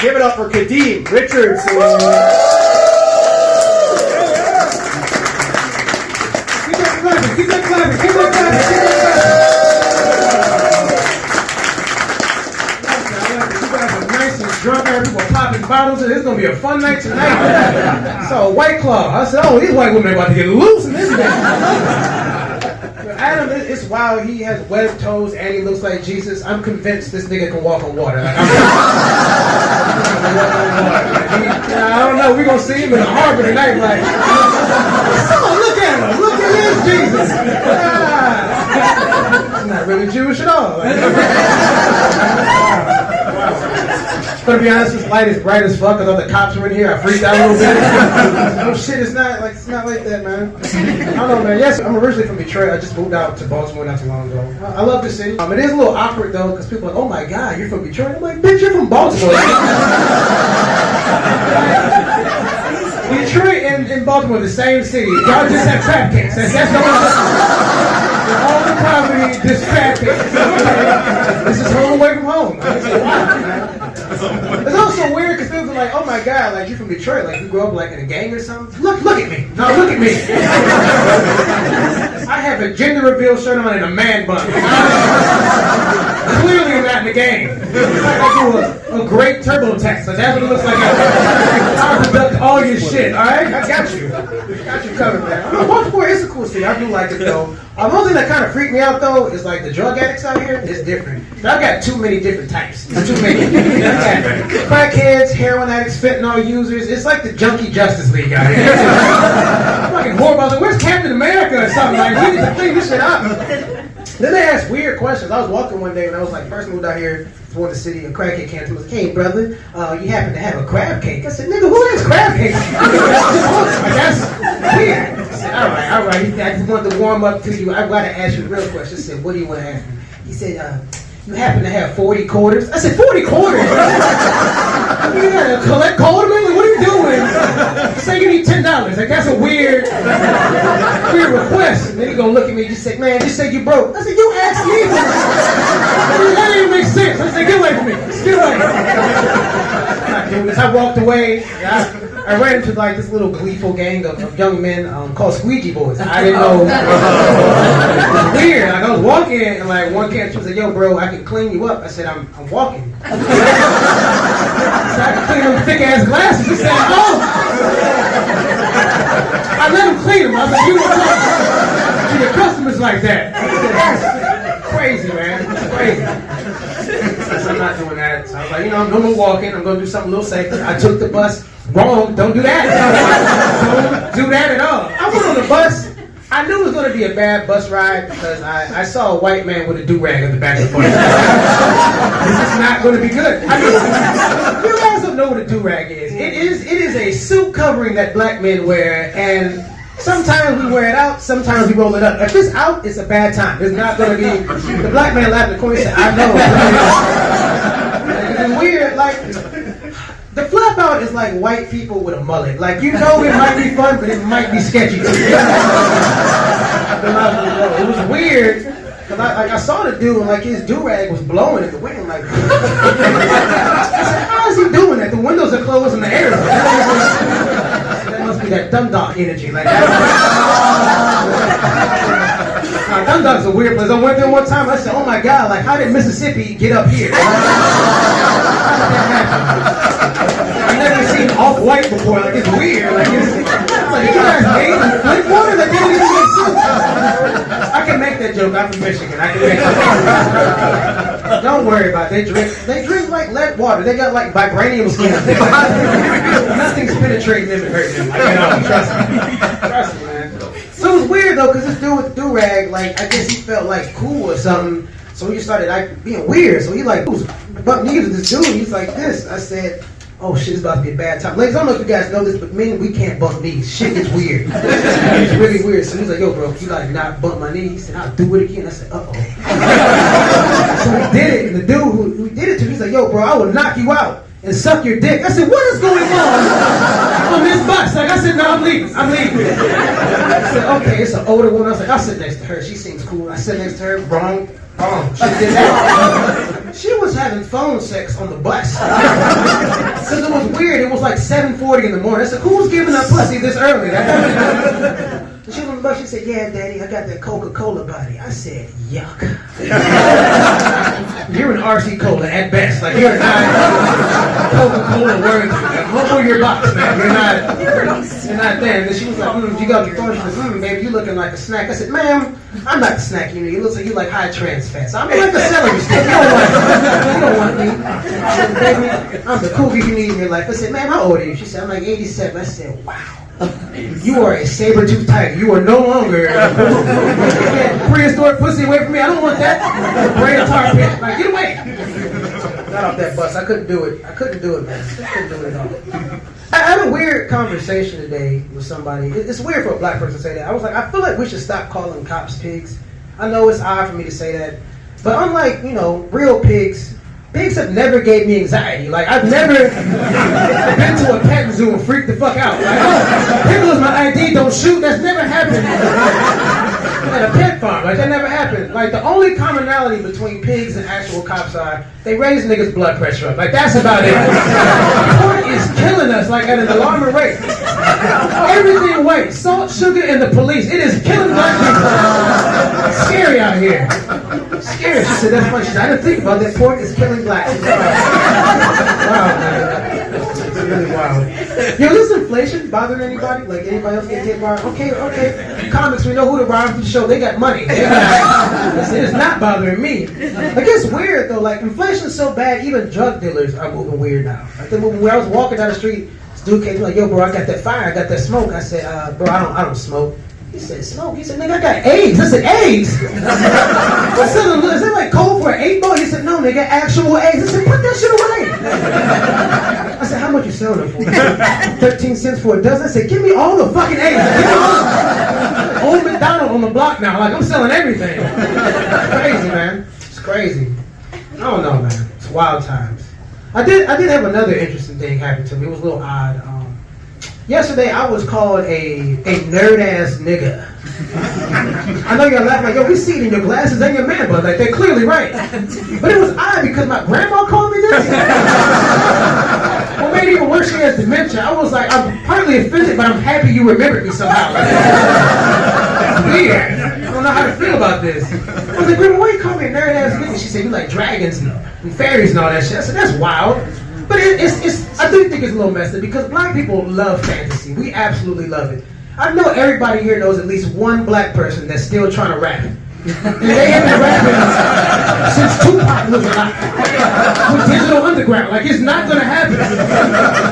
Give it up for Kadeem Richardson. Keep that clapping. Drunk, people popping bottles, and it's gonna be a fun night tonight. So White Claw, I said, oh, these white women are about to get loose in this thing. Adam, it's wild. He has webbed toes and he looks like Jesus. I'm convinced this nigga can walk on water. Like, I don't know. We're gonna see him in the harbor tonight. Like, oh, look at him. Look at this Jesus. He's not really Jewish at all. Like, to be honest, this light is bright as fuck. I thought the cops were in here. I freaked out a little bit. Oh shit, it's not like that, man. I don't know, man. Yes, I'm originally from Detroit. I just moved out to Baltimore not too long ago. I love the city. It is a little awkward though, because people are like, oh my god, you're from Detroit? I'm like, bitch, you're from Baltimore. Detroit and Baltimore, the same city. Y'all just have trap cakes. That's the all the property, just trap cakes. This is home away from home. It's also weird because people are like, oh my god, like you're from Detroit, like you grew up like in a gang or something. Look at me. No, look at me. I have a gender reveal shirt on and a man bun. Clearly I'm not in the game. It's like I do a great TurboTax. So that's what it looks like. I'll deduct all your shit, alright? I got you. Got you covered, man. Baltimore is a cool city. I do like it though. One thing that kind of freaked me out though is like the drug addicts out here is different. I've got too many different types. Too many. Crackheads, heroin addicts, fentanyl users. It's like the Junky Justice League out here. Fucking horrible. I was like, where's Captain America or something? Like, we need to clean this shit up. Then they asked weird questions. I was walking one day and I was like, person moved out here to the city, a crab cake came to me. I was like, hey brother, you happen to have a crab cake? I said, nigga, who has crab cakes? That's weird. I said, all right. I just wanted to warm up to you. I've got to ask you the real question. I said, what do you want to ask me? He said, you happen to have 40 quarters? I said, 40 quarters? You gotta collect quarters? Like, what are you doing? Say you need $10. Like, that's a weird request. And then he gonna look at me and just say, man, just say you broke. I said, you asked me. That didn't make sense. I said, get away from me. Get away. I'm not doing this. I walked away. I ran into like this little gleeful gang of young men called Squeegee Boys. I didn't know. It was weird. Like, I was walking and like one cat was like, yo bro, I can clean you up. I said, I'm walking. So I can clean them thick ass glasses. He said, oh. I let him clean them. I was like, you don't talk to your customers like that. I said, that's crazy, man. It's crazy. I'm not doing that. So I was like, I'm no more walking. I'm going to do something a little safer. I took the bus. Wrong. Don't do that. Don't do that at all. I went on the bus. I knew it was going to be a bad bus ride because I saw a white man with a do-rag on the back of the bus. This is not going to be good. I mean, you guys don't know what a do-rag is. It is a suit covering that black men wear, and sometimes we wear it out, sometimes we roll it up. If it's out, it's a bad time. It's not going to be... The black man laughed in the corner and said, I know. It's weird, like... The flap out is like white people with a mullet. Like, it might be fun, but it might be sketchy too. It was weird, because I saw the dude, and like his do-rag was blowing in the wind. Like, I said, how is he doing that? The windows are closed and the air is on. That must be that Dundalk energy. Like that. Dundalk's a weird place. I went there one time, I said, oh my God, like how did Mississippi get up here? I've never seen off-white before. Like, it's weird. Like, you guys made flip water? That didn't even make sense. I can make that joke. I'm from Michigan. I can make that. Don't worry about it. They drink like lead water. They got like vibranium skin. Nothing's penetrating them and hurting them. Like, trust me, man. So it was weird though, because this dude with the do-rag, like, I guess he felt like cool or something. So he just started like being weird. So he like bumped knees with this dude. He's like this. I said, oh shit, it's about to be a bad time. Ladies, I don't know if you guys know this, but men, we can't bump knees. Shit gets weird. It's really weird. So he's like, yo bro, you like not bump my knee? He said, I'll do it again. I said, uh-oh. So we did it, and the dude who did it to me, he's like, yo bro, I will knock you out and suck your dick. I said, what is going on this bus? Like, I said, no, I'm leaving. I said, okay, it's an older woman. I was like, I'll sit next to her. She seems cool. I sit next to her, wrong. She did that. She was having phone sex on the bus. Because it was weird. It was like 7:40 in the morning. I said, who's giving up pussy this early? She was on the bus. She said, yeah, Daddy, I got that Coca-Cola body. I said, yuck. You're an RC Cola at best. Like, you're not Coca-Cola worthy. Humble your box, man. You're not there. And then she was like, you got your phone. She said, baby, you looking like a snack. I said, ma'am, I'm not the snack you need. It looks like you like high trans fats. I'm like the celery stick. You don't want me. I said, baby, I'm the cougar you need in your life. I said, ma'am, how old are you? She said, I'm like 87. I said, wow. You are a saber-toothed tiger. You are no longer prehistoric pussy away from me. I don't want that. Brain tar pit. Like, get away. Not off that bus. I couldn't do it. Man. I couldn't do it at all. I had a weird conversation today with somebody. It's weird for a black person to say that. I was like, I feel like we should stop calling cops pigs. I know it's odd for me to say that. But unlike, real pigs, pigs have never gave me anxiety. Like, I've never been to a pet zoo and freaked the fuck out. Like, here goes my ID, don't shoot. That's never happened at a pet farm. Like, that never happened. Like, the only commonality between pigs and actual cops are they raise niggas' blood pressure up. Like, that's about it. Pork is killing us, like, at an alarming rate. Everything white, salt, sugar, and the police. It is killing black people. It's scary out here. Scary. She said, that's funny. She said, I didn't think about that. Pork is killing blacks. Wow, man. It's really wild. Yo, is inflation bothering anybody? Like, anybody else get hit by it? Okay. Comics, we know who to rob for the show. They got money. It's not bothering me. Like, it's weird, though. Like, inflation's so bad, even drug dealers are moving weird now. Like, they're moving weird. I was walking down the street, this dude came like, yo, bro, I got that fire. I got that smoke. I said, bro, I don't smoke. He said, smoke? He said, nigga, I got AIDS. I said, AIDS? I said, is that like code for an 8-ball? He said, no, nigga, actual AIDS. I said, put that shit away. I said, how much you selling it for? 13 cents for a dozen. I said, give me all the fucking AIDS. Give me all Old McDonald on the block now. Like, I'm selling everything. It's crazy, man. It's crazy. I don't know, man. It's wild times. I did have another interesting thing happen to me. It was a little odd. Yesterday, I was called a nerd-ass nigga. I know you're laughing like, yo, we see it in your glasses and your man bun. Like, they're clearly right. But it was odd because my grandma called me this. What made it even worse, she has dementia. I was like, I'm partly offended, but I'm happy you remembered me somehow. Like, weird. I don't know how to feel about this. I was like, grandma, why you call me a nerd-ass nigga? She said, you like dragons and fairies and all that shit. I said, that's wild. But I do think it's a little messed up because black people love fantasy. We absolutely love it. I know everybody here knows at least one black person that's still trying to rap. And they have been rapping since Tupac was alive. With Digital Underground. Like, it's not going to happen.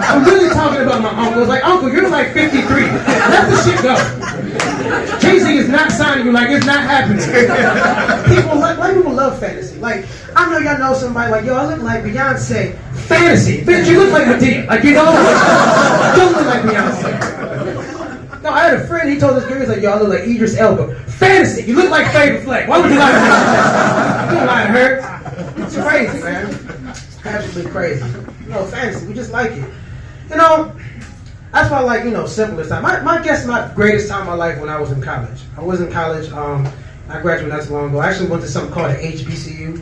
I'm really talking about my uncle. It's like, uncle, you're like 53. Let the shit go. Jay-Z is not signing you. Like, it's not happening. Black people love fantasy. Like, I know y'all know somebody like, yo, I look like Beyonce. Fantasy. Bitch, you look like Medea. Like, you don't look like Beyonce. No, I had a friend, he told this girl, he's like, yo, I look like Idris Elba. Fantasy. You look like Flavor Flav. Why would you lie to her? You don't lie to her. It's crazy, man. It's absolutely crazy. Fantasy. We just like it. That's why I like, simplest time. My guess, my greatest time of my life when I was in college. I was in college. I graduated not so long ago. I actually went to something called an HBCU.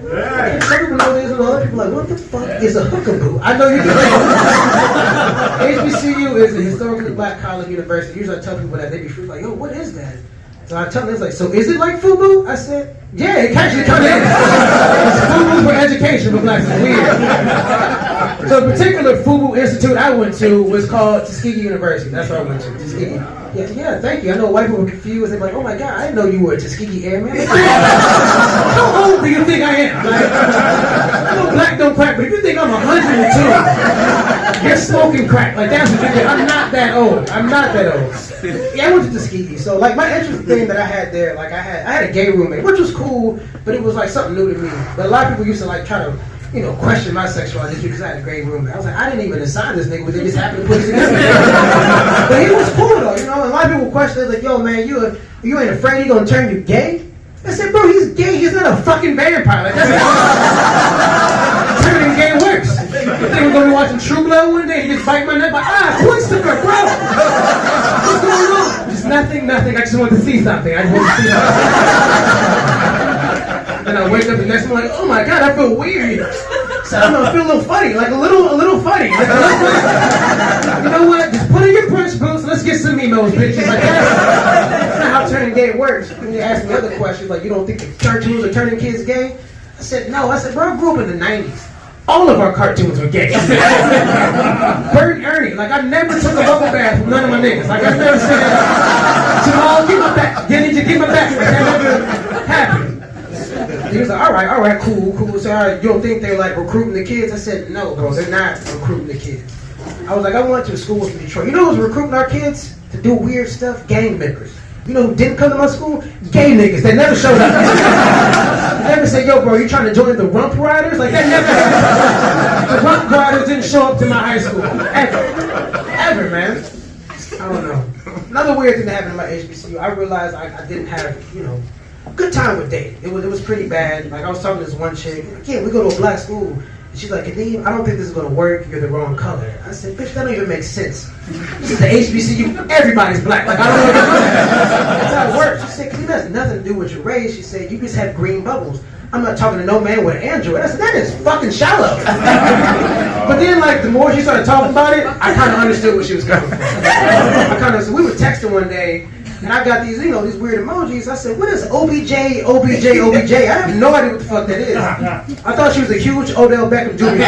Yeah. Some people know this and other people are like, what the fuck is a hookaboo? I know you can. HBCU is a historically black college university. Usually I tell people that, they be like, yo, what is that? So I tell them, it's like, so is it like FUBU? I said, yeah, it actually kind of is. It's FUBU for education for blacks. It's weird. So the particular FUBU institute I went to was called Tuskegee University. That's where I went to, Tuskegee. Yeah, thank you. I know white people are confused. They're like, oh my God, I didn't know you were a Tuskegee Airman. How old do you think I am? Like, I know black don't crack, but if you think I'm 102, you're smoking crack. Like, that's ridiculous. I'm not that old. Yeah, I went to Tuskegee. So, like, my interesting thing that I had there, like, I had a gay roommate, which was cool, but it was, like, something new to me. But a lot of people used to, like, try to, question my sexuality just because I had a gay roommate. I was like, I didn't even assign this nigga, but they just happened to put it together. But he was cool, though, and a lot of people question, they're like, yo, man, you ain't afraid he gonna turn you gay? I said, bro, he's gay. He's not a fucking vampire. Like, that's how turning gay works. You think we're gonna be watching True Blood one day and just bite my neck? Like, Christopher, bro! What's going on? Just nothing. I just want to see something. And I wake up the next morning, oh my God, I feel weird. So I don't know, I feel a little funny, like a little funny. Like, you know what? Just put on your French boots, let's get some emos, bitches. Like, that's not how turning gay works. When you ask me other questions, like, you don't think the cartoons are turning kids gay? I said, no. I said, bro, I grew up in the 90s. All of our cartoons were gay. Bert and Ernie, like, I never took a bubble bath from none of my niggas. Like, I never said, Jamal, give my back. You need to give my back. Like, that never happened. He was like, all right, cool. So you don't think they're like recruiting the kids? I said, no, bro, they're not recruiting the kids. I was like, I went to a school in Detroit. You know who was recruiting our kids to do weird stuff? Gang members. You know who didn't come to my school? Gay niggas. They never showed up. They never said, yo, bro, you trying to join the Rump Riders? Like, that never happened. The Rump Riders didn't show up to my high school. Ever, man. I don't know. Another weird thing that happened in my HBCU, I realized I didn't have, a good time with dating. It was pretty bad. Like, I was talking to this one chick, like, yeah, we go to a black school. And she's like, Kadeem, I don't think this is going to work. You're the wrong color. I said, bitch, that don't even make sense. This is the HBCU. Everybody's black. Like, I don't know. That's how it works. She said, Kadeem, that has nothing to do with your race. She said, you just have green bubbles. I'm not talking to no man with an Android. I said, that is fucking shallow. But then, like, the more she started talking about it, I kind of understood where she was coming from. So we were texting one day, and I got these, these weird emojis. I said, what is OBJ? I have no idea what the fuck that is. I thought she was a huge Odell Beckham Jr.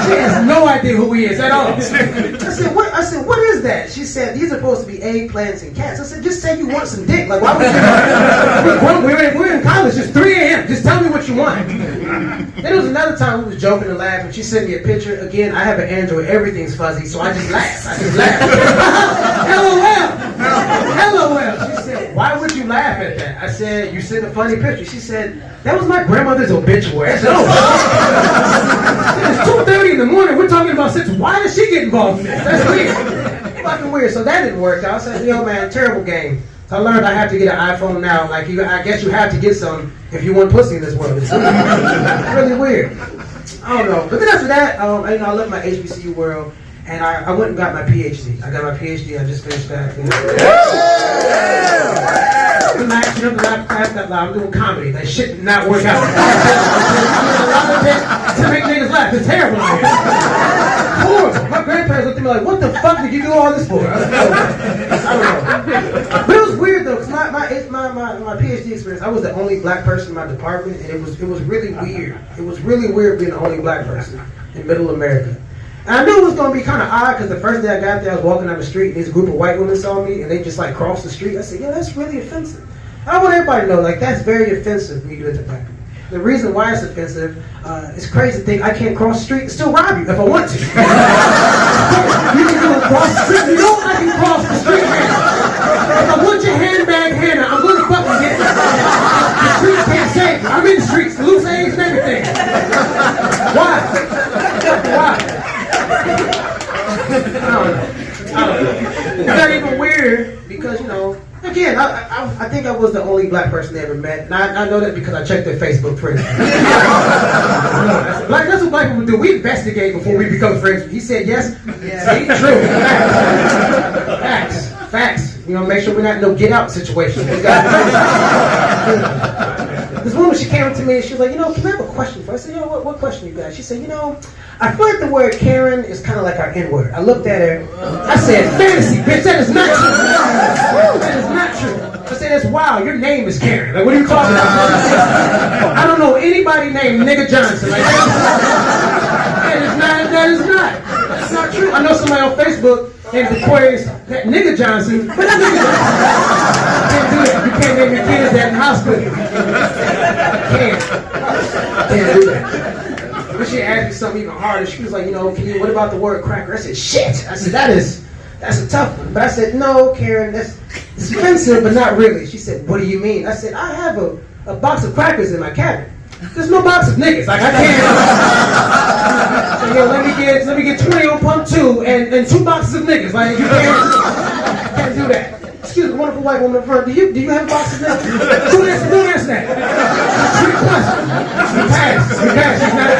She has no idea who he is at all. I said, what is that? She said, these are supposed to be eggplants and cats. I said, just say you want some dick. Like, why would you? We're in college. It's 3 a.m. Just tell me what you want. Then there was another time we was joking and laughing. She sent me a picture. Again, I have an Android. Everything's fuzzy, so I just laughed. LOL. She said, why would you laugh at that? I said, you sent a funny picture. She said, that was my grandmother's obituary. I said, oh. It's 2:30 in the morning. We're talking about sex. Why does she get involved in this? That's weird. Fucking weird. So that didn't work out. I said, yo, man, terrible game. So I learned I have to get an iPhone now. Like, I guess you have to get some if you want pussy in this world. It's really weird. I don't know. But then after that, I left my HBCU world. And I went and got my PhD. I got my PhD. I just finished that. I'm doing comedy. That shit did not work out. To make niggas laugh. It's terrible out here. Horrible. My grandparents looked at me like, what the fuck did you do all this for? I don't know. But it was weird though, because my PhD experience, I was the only black person in my department, and it was really weird. It was really weird being the only black person in Middle America. And I knew it was going to be kind of odd because the first day I got there, I was walking down the street and this group of white women saw me and they just like crossed the street. I said, yo, that's really offensive. I want everybody to know, like, that's very offensive when you do it to black people. The reason why it's offensive, it's crazy to think I can't cross the street and still rob you if I want to. You can go across the street. You know I can cross the street, man. If I want your handbag, Hannah, I'm going to fucking get it. The streets can't save me. I'm in the streets, loose eggs and everything. Why? I don't know. It's not even weird because, again, I think I was the only black person they ever met. And I know that because I checked their Facebook friends. That's what black people do. We investigate before we become friends. He said yes. See, true. Facts. Make sure we're not in no get out situation. This woman, she came up to me and she was like, can I have a question for you? I said, what question you got? She said, I feel like the word Karen is kind of like our N-word. I looked at her. I said, fantasy, bitch, that is not true. That is not true. I said, that's wild. Your name is Karen. Like, what are you talking about? I don't know anybody named Nigga Johnson. Like, that is not. That's not true. I know somebody on Facebook named Aquarius that Nigga Johnson, but that's Nigga Johnson. You can't do that. You can't name your kids that in hospital. Can't do that. But she asked me something even harder. She was like, what about the word cracker? I said, shit. I said, that's a tough one. But I said, no, Karen, it's offensive, but not really. She said, what do you mean? I said, I have a box of crackers in my cabinet. There's no box of niggas. Like, I can't. So, let me get 20 on pump 2 and 2 boxes of niggas. Like, you can't do that. Excuse me, wonderful white woman in front. Do you have a box of niggas? Don't answer that. Trick question. You pass. She's not a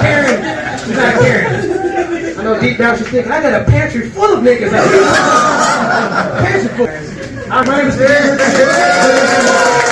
Karen. I know deep down she's thinking, I got a pantry full of niggas. Pantry full. My name is Kadeem Richardson.